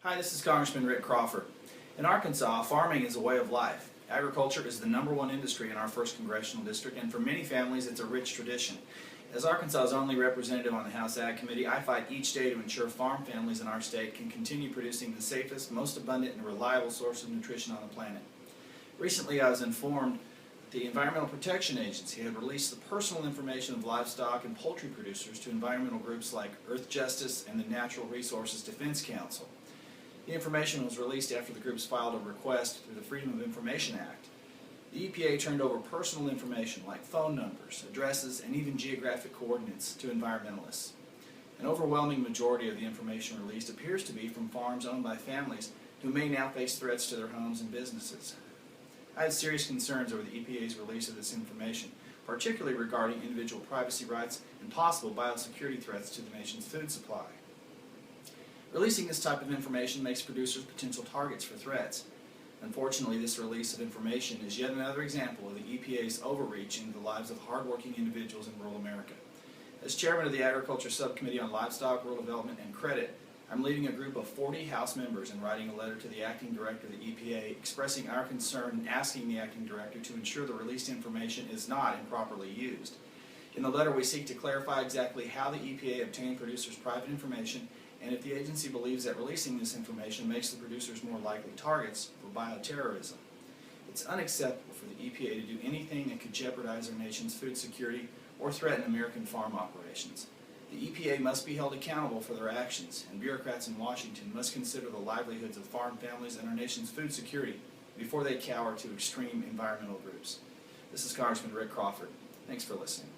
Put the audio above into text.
Hi, this is Congressman Rick Crawford. In Arkansas, farming is a way of life. Agriculture is the #1 industry in our 1st Congressional District, and for many families it's a rich tradition. As Arkansas's only representative on the House Ag Committee, I fight each day to ensure farm families in our state can continue producing the safest, most abundant, and reliable source of nutrition on the planet. Recently I was informed that the Environmental Protection Agency had released the personal information of livestock and poultry producers to environmental groups like Earth Justice and the Natural Resources Defense Council. The information was released after the groups filed a request through the Freedom of Information Act. The EPA turned over personal information like phone numbers, addresses, and even geographic coordinates to environmentalists. An overwhelming majority of the information released appears to be from farms owned by families who may now face threats to their homes and businesses. I had serious concerns over the EPA's release of this information, particularly regarding individual privacy rights and possible biosecurity threats to the nation's food supply. Releasing this type of information makes producers potential targets for threats. Unfortunately, this release of information is yet another example of the EPA's overreach into the lives of hardworking individuals in rural America. As chairman of the Agriculture Subcommittee on Livestock, Rural Development, and Credit, I'm leading a group of 40 House members in writing a letter to the Acting Director of the EPA expressing our concern and asking the Acting Director to ensure the released information is not improperly used. In the letter, we seek to clarify exactly how the EPA obtained producers' private information and if the agency believes that releasing this information makes the producers more likely targets for bioterrorism. It's unacceptable for the EPA to do anything that could jeopardize our nation's food security or threaten American farm operations. The EPA must be held accountable for their actions, and bureaucrats in Washington must consider the livelihoods of farm families and our nation's food security before they cower to extreme environmental groups. This is Congressman Rick Crawford. Thanks for listening.